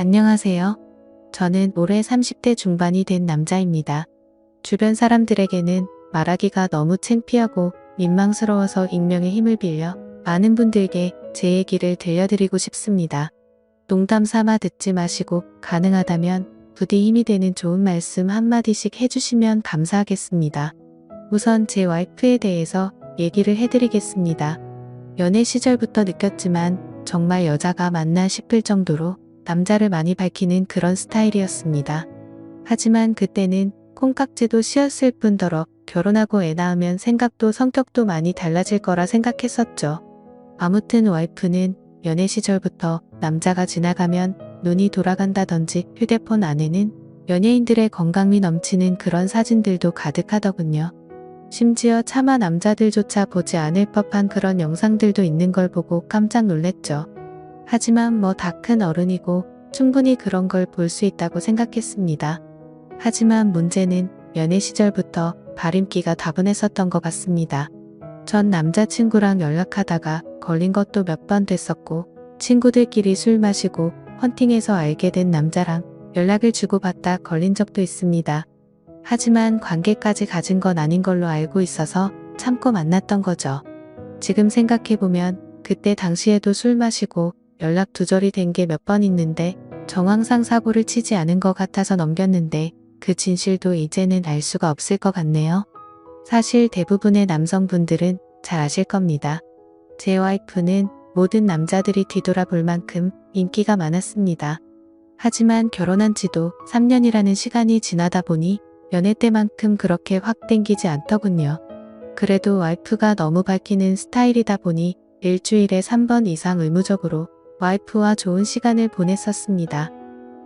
안녕하세요. 저는 올해 30대 중반이 된 남자입니다. 주변 사람들에게는 말하기가 너무 창피하고 민망스러워서 익명의 힘을 빌려 많은 분들께 제 얘기를 들려드리고 싶습니다. 농담 삼아 듣지 마시고 가능하다면 부디 힘이 되는 좋은 말씀 한마디씩 해주시면 감사하겠습니다. 우선 제 와이프에 대해서 얘기를 해드리겠습니다. 연애 시절부터 느꼈지만 정말 여자가 맞나 싶을 정도로 남자를 많이 밝히는 그런 스타일이었습니다. 하지만 그때는 콩깍지도 씌었을 뿐더러 결혼하고 애 낳으면 생각도 성격도 많이 달라질 거라 생각했었죠. 아무튼 와이프는 연애 시절부터 남자가 지나가면 눈이 돌아간다든지 휴대폰 안에는 연예인들의 건강미 넘치는 그런 사진들도 가득하더군요. 심지어 차마 남자들조차 보지 않을 법한 그런 영상들도 있는 걸 보고 깜짝 놀랬죠. 하지만 뭐 다 큰 어른이고 충분히 그런 걸 볼 수 있다고 생각했습니다. 하지만 문제는 연애 시절부터 발임기가 다분했었던 것 같습니다. 전 남자친구랑 연락하다가 걸린 것도 몇 번 됐었고 친구들끼리 술 마시고 헌팅해서 알게 된 남자랑 연락을 주고받다 걸린 적도 있습니다. 하지만 관계까지 가진 건 아닌 걸로 알고 있어서 참고 만났던 거죠. 지금 생각해보면 그때 당시에도 술 마시고 연락 두절이 된 게 몇 번 있는데 정황상 사고를 치지 않은 것 같아서 넘겼는데 그 진실도 이제는 알 수가 없을 것 같네요. 사실 대부분의 남성분들은 잘 아실 겁니다. 제 와이프는 모든 남자들이 뒤돌아볼 만큼 인기가 많았습니다. 하지만 결혼한 지도 3년이라는 시간이 지나다 보니 연애 때만큼 그렇게 확 땡기지 않더군요. 그래도 와이프가 너무 밝히는 스타일이다 보니 일주일에 3번 이상 의무적으로 와이프와 좋은 시간을 보냈었습니다.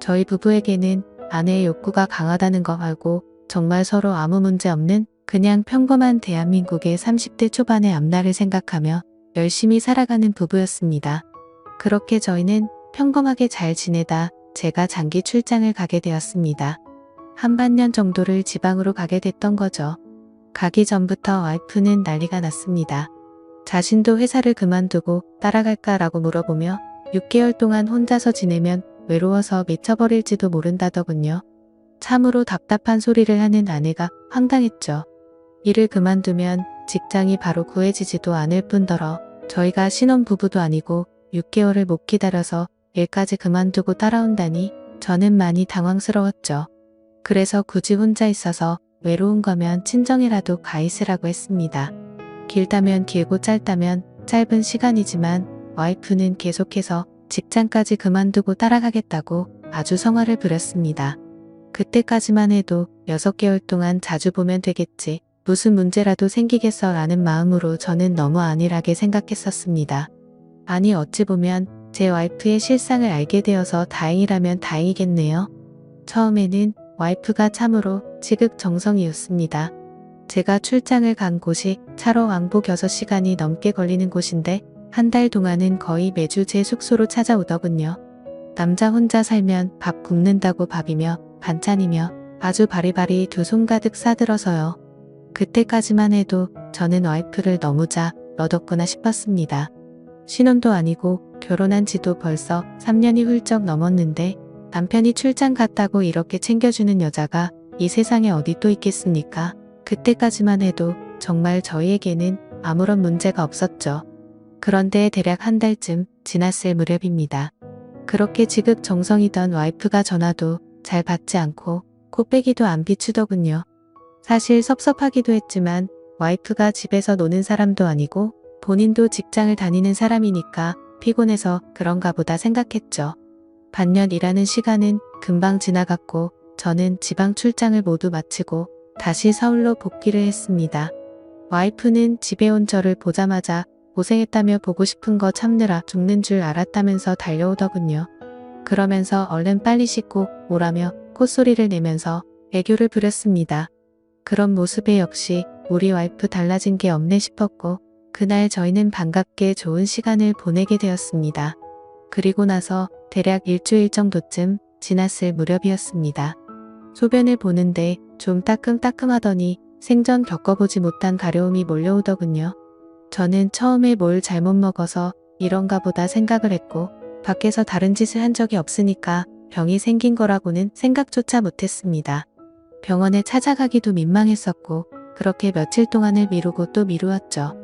저희 부부에게는 아내의 욕구가 강하다는 거 알고 정말 서로 아무 문제 없는 그냥 평범한 대한민국의 30대 초반의 앞날을 생각하며 열심히 살아가는 부부였습니다. 그렇게 저희는 평범하게 잘 지내다 제가 장기 출장을 가게 되었습니다. 한 반년 정도를 지방으로 가게 됐던 거죠. 가기 전부터 와이프는 난리가 났습니다. 자신도 회사를 그만두고 따라갈까라고 물어보며 6개월 동안 혼자서 지내면 외로워서 미쳐버릴지도 모른다더군요. 참으로 답답한 소리를 하는 아내가 황당했죠. 일을 그만두면 직장이 바로 구해지지도 않을 뿐더러 저희가 신혼부부도 아니고 6개월을 못 기다려서 일까지 그만두고 따라온다니 저는 많이 당황스러웠죠. 그래서 굳이 혼자 있어서 외로운 거면 친정이라도 가 있으라고 했습니다. 길다면 길고 짧다면 짧은 시간이지만 와이프는 계속해서 직장까지 그만두고 따라가겠다고 아주 성화를 부렸습니다. 그때까지만 해도 6개월 동안 자주 보면 되겠지, 무슨 문제라도 생기겠어 라는 마음으로 저는 너무 안일하게 생각했었습니다. 아니 어찌 보면 제 와이프의 실상을 알게 되어서 다행이라면 다행이겠네요. 처음에는 와이프가 참으로 지극정성이었습니다. 제가 출장을 간 곳이 차로 왕복 6시간이 넘게 걸리는 곳인데 한 달 동안은 거의 매주 제 숙소로 찾아오더군요. 남자 혼자 살면 밥 굶는다고 밥이며 반찬이며 아주 바리바리 두 손 가득 싸들어서요. 그때까지만 해도 저는 와이프를 너무 잘 얻었구나 싶었습니다. 신혼도 아니고 결혼한 지도 벌써 3년이 훌쩍 넘었는데 남편이 출장 갔다고 이렇게 챙겨주는 여자가 이 세상에 어디 또 있겠습니까? 그때까지만 해도 정말 저희에게는 아무런 문제가 없었죠. 그런데 대략 한 달쯤 지났을 무렵입니다. 그렇게 지극정성이던 와이프가 전화도 잘 받지 않고 코빼기도 안 비추더군요. 사실 섭섭하기도 했지만 와이프가 집에서 노는 사람도 아니고 본인도 직장을 다니는 사람이니까 피곤해서 그런가 보다 생각했죠. 반년 일하는 시간은 금방 지나갔고 저는 지방 출장을 모두 마치고 다시 서울로 복귀를 했습니다. 와이프는 집에 온 저를 보자마자 고생했다며 보고 싶은 거 참느라 죽는 줄 알았다면서 달려오더군요. 그러면서 얼른 빨리 씻고 오라며 콧소리를 내면서 애교를 부렸습니다. 그런 모습에 역시 우리 와이프 달라진 게 없네 싶었고 그날 저희는 반갑게 좋은 시간을 보내게 되었습니다. 그리고 나서 대략 일주일 정도쯤 지났을 무렵이었습니다. 소변을 보는데 좀 따끔따끔하더니 생전 겪어보지 못한 가려움이 몰려오더군요. 저는 처음에 뭘 잘못 먹어서 이런가 보다 생각을 했고 밖에서 다른 짓을 한 적이 없으니까 병이 생긴 거라고는 생각조차 못했습니다. 병원에 찾아가기도 민망했었고 그렇게 며칠 동안을 미루고 또 미루었죠.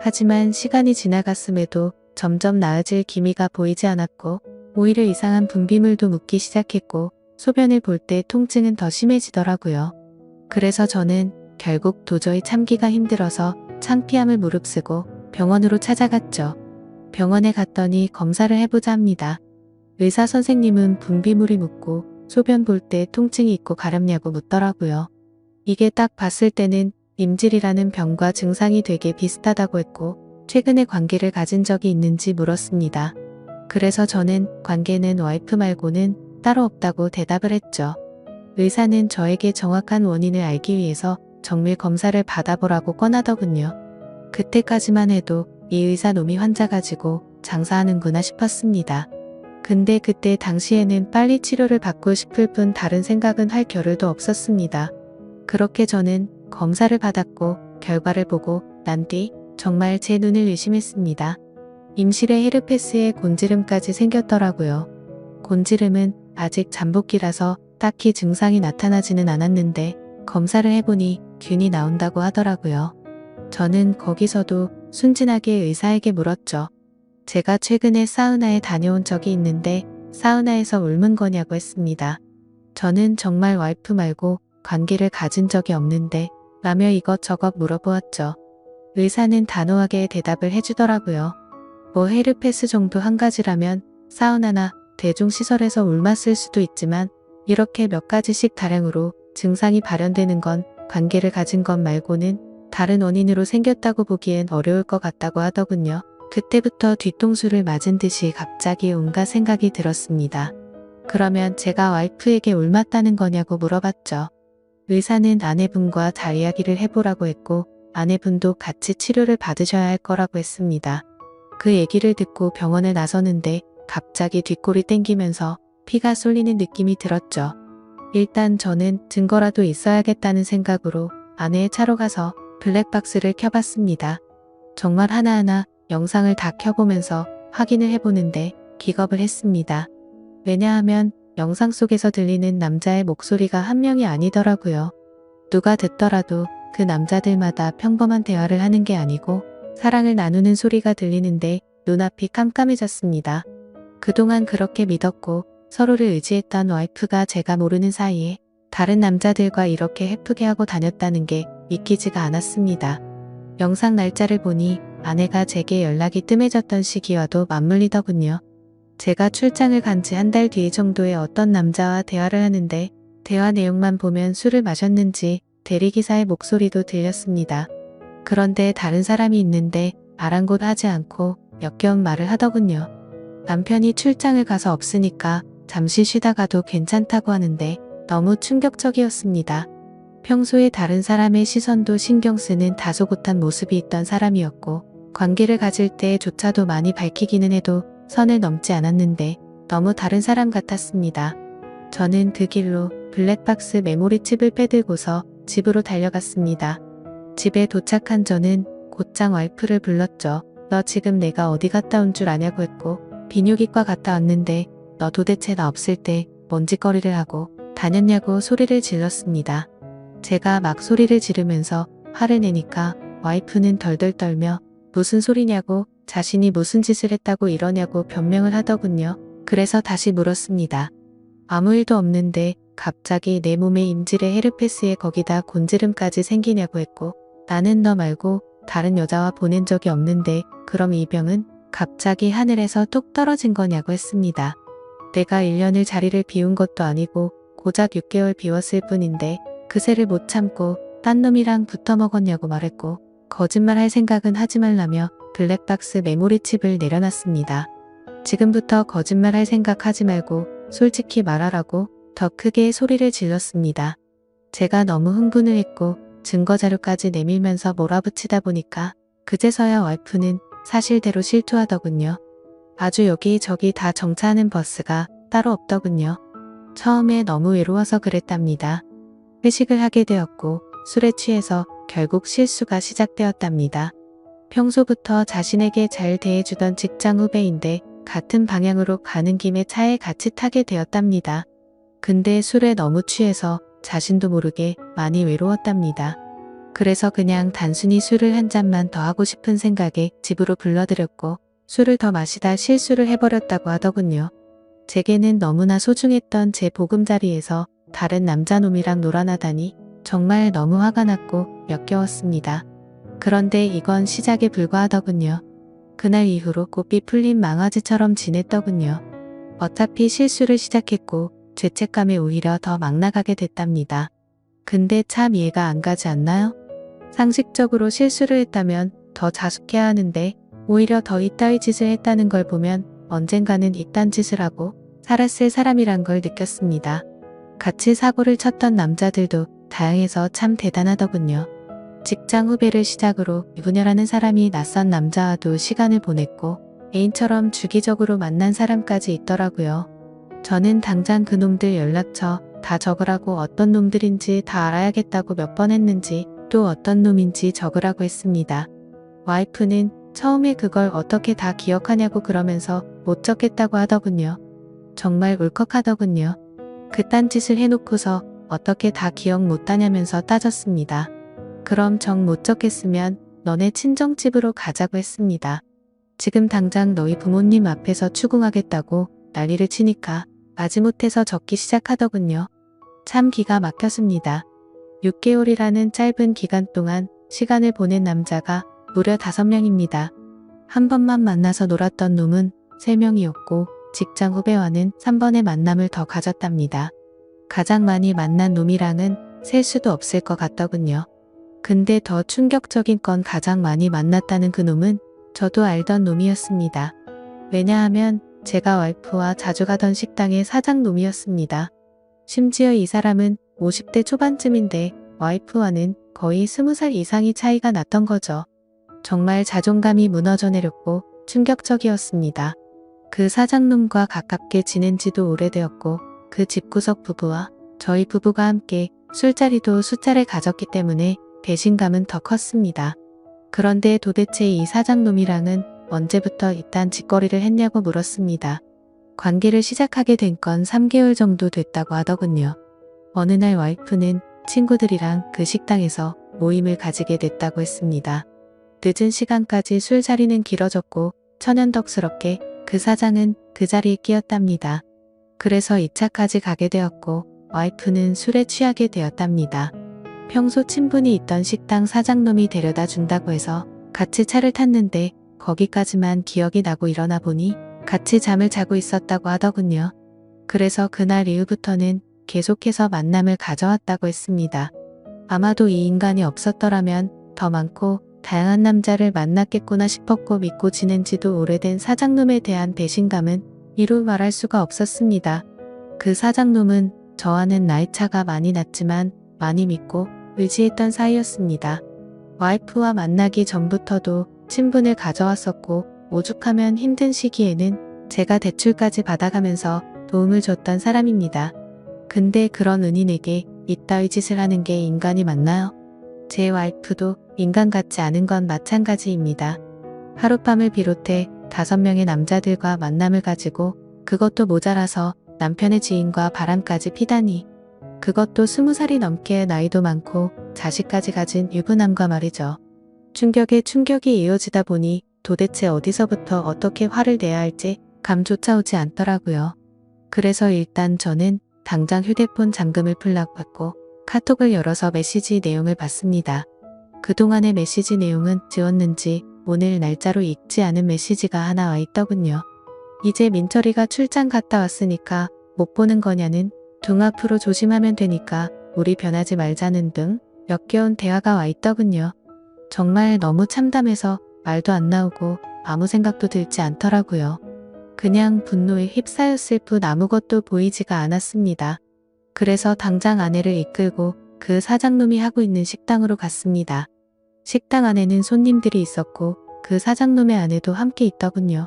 하지만 시간이 지나갔음에도 점점 나아질 기미가 보이지 않았고 오히려 이상한 분비물도 묻기 시작했고 소변을 볼 때 통증은 더 심해지더라고요. 그래서 저는 결국 도저히 참기가 힘들어서 창피함을 무릅쓰고 병원으로 찾아갔죠. 병원에 갔더니 검사를 해보자 합니다. 의사 선생님은 분비물이 묻고 소변 볼 때 통증이 있고 가렵냐고 묻더라고요. 이게 딱 봤을 때는 임질이라는 병과 증상이 되게 비슷하다고 했고 최근에 관계를 가진 적이 있는지 물었습니다. 그래서 저는 관계는 와이프 말고는 따로 없다고 대답을 했죠. 의사는 저에게 정확한 원인을 알기 위해서 정밀 검사를 받아보라고 권하더군요. 그때까지만 해도 이 의사 놈이 환자 가지고 장사하는구나 싶었습니다. 근데 그때 당시에는 빨리 치료를 받고 싶을 뿐 다른 생각은 할 겨를도 없었습니다. 그렇게 저는 검사를 받았고 결과를 보고 난 뒤 정말 제 눈을 의심했습니다. 임실에 헤르페스에 곤지름까지 생겼더라고요. 곤지름은 아직 잠복기라서 딱히 증상이 나타나지는 않았는데 검사를 해보니 균이 나온다고 하더라고요. 저는 거기서도 순진하게 의사에게 물었죠. 제가 최근에 사우나에 다녀온 적이 있는데 사우나에서 옮은 거냐고 했습니다. 저는 정말 와이프 말고 관계를 가진 적이 없는데 라며 이것저것 물어보았죠. 의사는 단호하게 대답을 해주더라고요. 뭐 헤르페스 정도 한 가지라면 사우나나 대중시설에서 옮았을 수도 있지만 이렇게 몇 가지씩 다량으로 증상이 발현되는 건 관계를 가진 것 말고는 다른 원인으로 생겼다고 보기엔 어려울 것 같다고 하더군요. 그때부터 뒤통수를 맞은 듯이 갑자기 온갖 생각이 들었습니다. 그러면 제가 와이프에게 옮았다는 거냐고 물어봤죠. 의사는 아내분과 잘 이야기를 해보라고 했고 아내분도 같이 치료를 받으셔야 할 거라고 했습니다. 그 얘기를 듣고 병원을 나서는데 갑자기 뒷골이 땡기면서 피가 쏠리는 느낌이 들었죠. 일단 저는 증거라도 있어야겠다는 생각으로 아내의 차로 가서 블랙박스를 켜봤습니다. 정말 하나하나 영상을 다 켜보면서 확인을 해보는데 기겁을 했습니다. 왜냐하면 영상 속에서 들리는 남자의 목소리가 한 명이 아니더라고요. 누가 듣더라도 그 남자들마다 평범한 대화를 하는 게 아니고 사랑을 나누는 소리가 들리는데 눈앞이 깜깜해졌습니다. 그동안 그렇게 믿었고 서로를 의지했던 와이프가 제가 모르는 사이에 다른 남자들과 이렇게 해프게 하고 다녔다는 게 믿기지가 않았습니다. 영상 날짜를 보니 아내가 제게 연락이 뜸해졌던 시기와도 맞물리더군요. 제가 출장을 간 지 한 달 뒤 정도에 어떤 남자와 대화를 하는데 대화 내용만 보면 술을 마셨는지 대리기사의 목소리도 들렸습니다. 그런데 다른 사람이 있는데 아랑곳하지 않고 역겨운 말을 하더군요. 남편이 출장을 가서 없으니까 잠시 쉬다가도 괜찮다고 하는데 너무 충격적이었습니다. 평소에 다른 사람의 시선도 신경 쓰는 다소곳한 모습이 있던 사람이었고 관계를 가질 때조차도 많이 밝히기는 해도 선을 넘지 않았는데 너무 다른 사람 같았습니다. 저는 그 길로 블랙박스 메모리 칩을 빼들고서 집으로 달려갔습니다. 집에 도착한 저는 곧장 와이프를 불렀죠. 너 지금 내가 어디 갔다 온 줄 아냐고 했고 비뇨기과 갔다 왔는데 너 도대체 나 없을 때 뭔 짓거리를 하고 다녔냐고 소리를 질렀습니다. 제가 막 소리를 지르면서 화를 내니까 와이프는 덜덜 떨며 무슨 소리냐고 자신이 무슨 짓을 했다고 이러냐고 변명을 하더군요. 그래서 다시 물었습니다. 아무 일도 없는데 갑자기 내 몸에 임질에 헤르페스에 거기다 곤지름까지 생기냐고 했고 나는 너 말고 다른 여자와 보낸 적이 없는데 그럼 이 병은 갑자기 하늘에서 뚝 떨어진 거냐고 했습니다. 내가 1년을 자리를 비운 것도 아니고 고작 6개월 비웠을 뿐인데 그새를 못 참고 딴 놈이랑 붙어 먹었냐고 말했고 거짓말할 생각은 하지 말라며 블랙박스 메모리 칩을 내려놨습니다. 지금부터 거짓말할 생각 하지 말고 솔직히 말하라고 더 크게 소리를 질렀습니다. 제가 너무 흥분을 했고 증거자료까지 내밀면서 몰아붙이다 보니까 그제서야 와이프는 사실대로 실토하더군요. 아주 여기저기 다 정차하는 버스가 따로 없더군요. 처음에 너무 외로워서 그랬답니다. 회식을 하게 되었고 술에 취해서 결국 실수가 시작되었답니다. 평소부터 자신에게 잘 대해주던 직장 후배인데 같은 방향으로 가는 김에 차에 같이 타게 되었답니다. 근데 술에 너무 취해서 자신도 모르게 많이 외로웠답니다. 그래서 그냥 단순히 술을 한 잔만 더 하고 싶은 생각에 집으로 불러들였고 술을 더 마시다 실수를 해버렸다고 하더군요. 제게는 너무나 소중했던 제 보금자리에서 다른 남자놈이랑 놀아나다니 정말 너무 화가 났고 역겨웠습니다. 그런데 이건 시작에 불과하더군요. 그날 이후로 고삐 풀린 망아지처럼 지냈더군요. 어차피 실수를 시작했고 죄책감에 오히려 더 막 나가게 됐답니다. 근데 참 이해가 안 가지 않나요? 상식적으로 실수를 했다면 더 자숙해야 하는데 오히려 더 이따위 짓을 했다는 걸 보면 언젠가는 이딴 짓을 하고 살았을 사람이란 걸 느꼈습니다. 같이 사고를 쳤던 남자들도 다양해서 참 대단하더군요. 직장 후배를 시작으로 유부녀라는 사람이 낯선 남자와도 시간을 보냈고 애인처럼 주기적으로 만난 사람까지 있더라고요. 저는 당장 그놈들 연락처 다 적으라고 어떤 놈들인지 다 알아야겠다고 몇 번 했는지 또 어떤 놈인지 적으라고 했습니다. 와이프는 처음에 그걸 어떻게 다 기억하냐고 그러면서 못 적겠다고 하더군요. 정말 울컥하더군요. 그딴 짓을 해놓고서 어떻게 다 기억 못하냐면서 따졌습니다. 그럼 정 못 적겠으면 너네 친정집으로 가자고 했습니다. 지금 당장 너희 부모님 앞에서 추궁하겠다고 난리를 치니까 마지못해서 적기 시작하더군요. 참 기가 막혔습니다. 6개월이라는 짧은 기간 동안 시간을 보낸 남자가 무려 5명입니다. 한 번만 만나서 놀았던 놈은 3명이었고 직장 후배와는 3번의 만남을 더 가졌답니다. 가장 많이 만난 놈이랑은 셀 수도 없을 것 같더군요. 근데 더 충격적인 건 가장 많이 만났다는 그 놈은 저도 알던 놈이었습니다. 왜냐하면 제가 와이프와 자주 가던 식당의 사장놈이었습니다. 심지어 이 사람은 50대 초반쯤인데 와이프와는 거의 20살 이상이 차이가 났던 거죠. 정말 자존감이 무너져 내렸고 충격적이었습니다. 그 사장놈과 가깝게 지낸 지도 오래되었고 그 집구석 부부와 저희 부부가 함께 술자리도 수차례 가졌기 때문에 배신감은 더 컸습니다. 그런데 도대체 이 사장놈이랑은 언제부터 이딴 짓거리를 했냐고 물었습니다. 관계를 시작하게 된 건 3개월 정도 됐다고 하더군요. 어느 날 와이프는 친구들이랑 그 식당에서 모임을 가지게 됐다고 했습니다. 늦은 시간까지 술자리는 길어졌고 천연덕스럽게 그 사장은 그 자리에 끼었답니다. 그래서 2차까지 가게 되었고 와이프는 술에 취하게 되었답니다. 평소 친분이 있던 식당 사장놈이 데려다 준다고 해서 같이 차를 탔는데 거기까지만 기억이 나고 일어나 보니 같이 잠을 자고 있었다고 하더군요. 그래서 그날 이후부터는 계속해서 만남을 가져왔다고 했습니다. 아마도 이 인간이 없었더라면 더 많고 다양한 남자를 만났겠구나 싶었고 믿고 지낸 지도 오래된 사장놈에 대한 배신감은 이루 말할 수가 없었습니다. 그 사장놈은 저와는 나이차가 많이 났지만 많이 믿고 의지했던 사이였습니다. 와이프와 만나기 전부터도 친분을 가져왔었고 오죽하면 힘든 시기에는 제가 대출까지 받아가면서 도움을 줬던 사람입니다. 근데 그런 은인에게 이따위 짓을 하는 게 인간이 맞나요? 제 와이프도 인간 같지 않은 건 마찬가지입니다. 하룻밤을 비롯해 5명의 남자들과 만남을 가지고 그것도 모자라서 남편의 지인과 바람까지 피다니. 그것도 20살이 넘게 나이도 많고 자식까지 가진 유부남과 말이죠. 충격에 충격이 이어지다 보니 도대체 어디서부터 어떻게 화를 내야 할지 감조차 오지 않더라고요. 그래서 일단 저는 당장 휴대폰 잠금을 풀라고 했고 카톡을 열어서 메시지 내용을 봤습니다. 그동안의 메시지 내용은 지웠는지 오늘 날짜로 읽지 않은 메시지가 하나 와 있더군요. 이제 민철이가 출장 갔다 왔으니까 못 보는 거냐는 등 앞으로 조심하면 되니까 우리 변하지 말자는 등 역겨운 대화가 와 있더군요. 정말 너무 참담해서 말도 안 나오고 아무 생각도 들지 않더라고요. 그냥 분노에 휩싸였을 뿐 아무것도 보이지가 않았습니다. 그래서 당장 아내를 이끌고 그 사장놈이 하고 있는 식당으로 갔습니다. 식당 안에는 손님들이 있었고 그 사장놈의 아내도 함께 있더군요.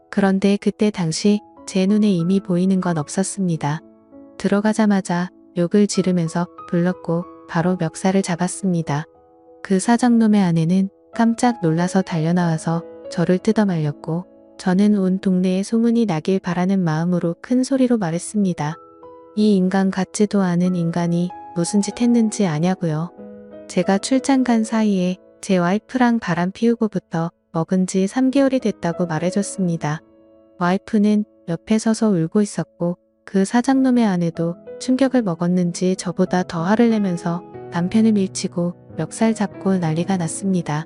그런데 그때 당시 제 눈에 이미 보이는 건 없었습니다. 들어가자마자 욕을 지르면서 불렀고 바로 멱살을 잡았습니다. 그 사장놈의 아내는 깜짝 놀라서 달려나와서 저를 뜯어말렸고 저는 온 동네에 소문이 나길 바라는 마음으로 큰 소리로 말했습니다. 이 인간 같지도 않은 인간이 무슨 짓 했는지 아냐고요. 제가 출장 간 사이에 제 와이프랑 바람 피우고부터 먹은 지 3개월이 됐다고 말해줬습니다. 와이프는 옆에 서서 울고 있었고 그 사장놈의 아내도 충격을 먹었는지 저보다 더 화를 내면서 남편을 밀치고 멱살 잡고 난리가 났습니다.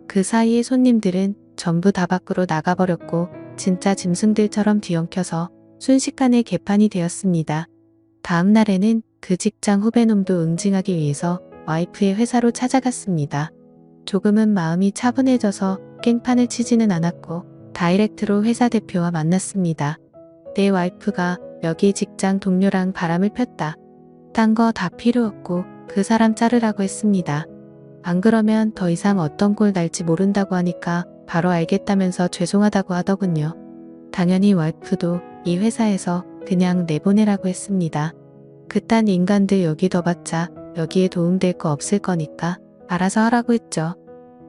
그 사이에 손님들은 전부 다 밖으로 나가버렸고 진짜 짐승들처럼 뒤엉켜서 순식간에 개판이 되었습니다. 다음 날에는 그 직장 후배놈도 응징하기 위해서 와이프의 회사로 찾아갔습니다. 조금은 마음이 차분해져서 깽판을 치지는 않았고 다이렉트로 회사 대표와 만났습니다. 내 와이프가 여기 직장 동료랑 바람을 폈다. 딴 거 다 필요 없고 그 사람 자르라고 했습니다. 안 그러면 더 이상 어떤 꼴 날지 모른다고 하니까 바로 알겠다면서 죄송하다고 하더군요. 당연히 와이프도 이 회사에서 그냥 내보내라고 했습니다. 그딴 인간들 여기 둬봤자 여기에 도움될 거 없을 거니까 알아서 하라고 했죠.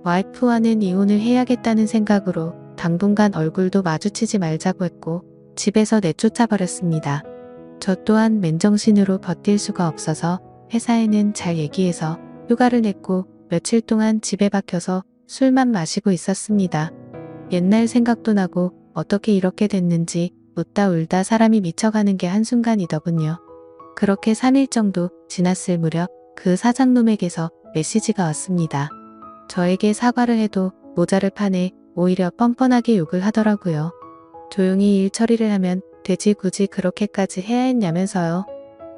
와이프와는 이혼을 해야겠다는 생각으로 당분간 얼굴도 마주치지 말자고 했고 집에서 내쫓아 버렸습니다. 저 또한 맨정신으로 버틸 수가 없어서 회사에는 잘 얘기해서 휴가를 냈고 며칠 동안 집에 박혀서 술만 마시고 있었습니다. 옛날 생각도 나고 어떻게 이렇게 됐는지 웃다 울다 사람이 미쳐가는 게 한순간이더군요. 그렇게 3일 정도 지났을 무렵 그 사장놈에게서 메시지가 왔습니다. 저에게 사과를 해도 모자를 파내 오히려 뻔뻔하게 욕을 하더라고요. 조용히 일 처리를 하면 되지 굳이 그렇게까지 해야 했냐면서요.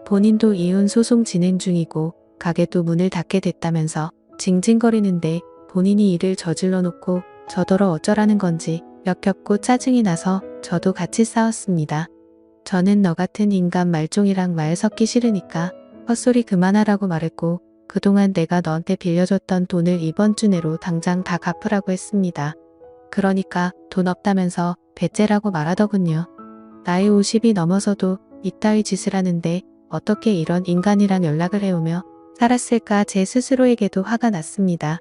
본인도 이혼 소송 진행 중이고 가게도 문을 닫게 됐다면서 징징거리는데 본인이 일을 저질러 놓고 저더러 어쩌라는 건지 역겹고 짜증이 나서 저도 같이 싸웠습니다. 저는 너 같은 인간 말종이랑 말 섞기 싫으니까 헛소리 그만하라고 말했고 그동안 내가 너한테 빌려줬던 돈을 이번 주 내로 당장 다 갚으라고 했습니다. 그러니까 돈 없다면서 배째라고 말하더군요. 나이 50이 넘어서도 이따위 짓을 하는데 어떻게 이런 인간이랑 연락을 해오며 살았을까 제 스스로에게도 화가 났습니다.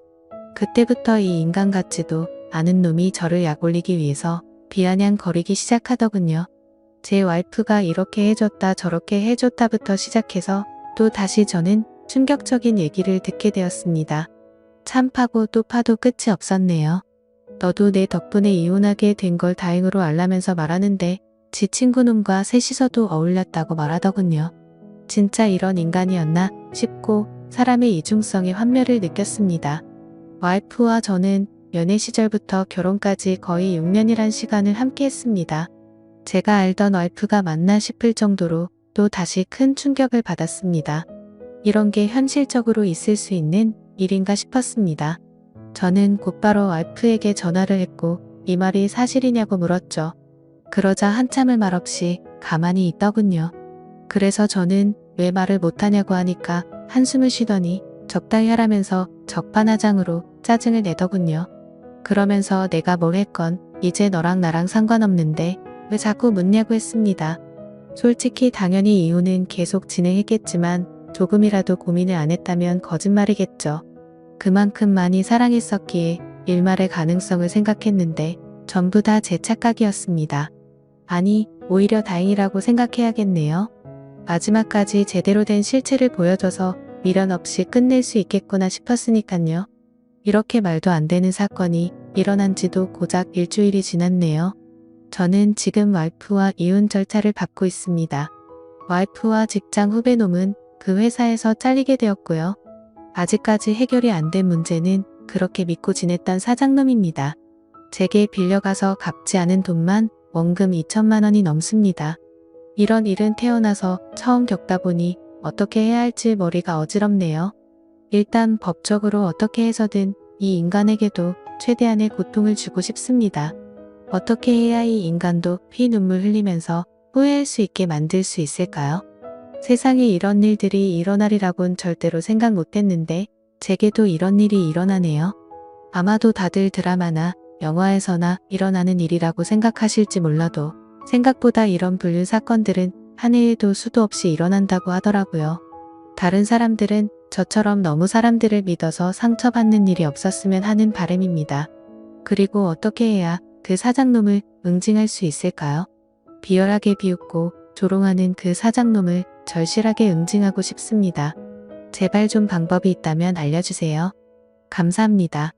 그때부터 이 인간 같지도 않은 놈이 저를 약올리기 위해서 비아냥거리기 시작하더군요. 제 와이프가 이렇게 해줬다 저렇게 해줬다부터 시작해서 또 다시 저는 충격적인 얘기를 듣게 되었습니다. 참 파고 또 파도 끝이 없었네요. 너도 내 덕분에 이혼하게 된 걸 다행으로 알라면서 말하는데 지 친구놈과 셋이서도 어울렸다고 말하더군요. 진짜 이런 인간이었나 싶고 사람의 이중성에 환멸을 느꼈습니다. 와이프와 저는 연애 시절부터 결혼까지 거의 6년이란 시간을 함께 했습니다. 제가 알던 와이프가 맞나 싶을 정도로 또 다시 큰 충격을 받았습니다. 이런 게 현실적으로 있을 수 있는 일인가 싶었습니다. 저는 곧바로 와이프에게 전화를 했고 이 말이 사실이냐고 물었죠. 그러자 한참을 말없이 가만히 있더군요. 그래서 저는 왜 말을 못하냐고 하니까 한숨을 쉬더니 적당히 하라면서 적반하장으로 짜증을 내더군요. 그러면서 내가 뭘 했건 이제 너랑 나랑 상관없는데 왜 자꾸 묻냐고 했습니다. 솔직히 당연히 이혼은 계속 진행했겠지만 조금이라도 고민을 안 했다면 거짓말이겠죠. 그만큼 많이 사랑했었기에 일말의 가능성을 생각했는데 전부 다 제 착각이었습니다. 아니, 오히려 다행이라고 생각해야겠네요. 마지막까지 제대로 된 실체를 보여줘서 미련 없이 끝낼 수 있겠구나 싶었으니깐요. 이렇게 말도 안 되는 사건이 일어난 지도 고작 일주일이 지났네요. 저는 지금 와이프와 이혼 절차를 밟고 있습니다. 와이프와 직장 후배놈은 그 회사에서 잘리게 되었고요. 아직까지 해결이 안 된 문제는 그렇게 믿고 지냈던 사장놈입니다. 제게 빌려가서 갚지 않은 돈만 원금 2천만 원이 넘습니다. 이런 일은 태어나서 처음 겪다 보니 어떻게 해야 할지 머리가 어지럽네요. 일단 법적으로 어떻게 해서든 이 인간에게도 최대한의 고통을 주고 싶습니다. 어떻게 해야 이 인간도 피눈물 흘리면서 후회할 수 있게 만들 수 있을까요? 세상에 이런 일들이 일어나리라곤 절대로 생각 못했는데 제게도 이런 일이 일어나네요. 아마도 다들 드라마나 영화에서나 일어나는 일이라고 생각하실지 몰라도 생각보다 이런 불륜 사건들은 한 해에도 수도 없이 일어난다고 하더라고요. 다른 사람들은 저처럼 너무 사람들을 믿어서 상처받는 일이 없었으면 하는 바람입니다. 그리고 어떻게 해야 그 사장놈을 응징할 수 있을까요? 비열하게 비웃고 조롱하는 그 사장놈을 절실하게 응징하고 싶습니다. 제발 좀 방법이 있다면 알려주세요. 감사합니다.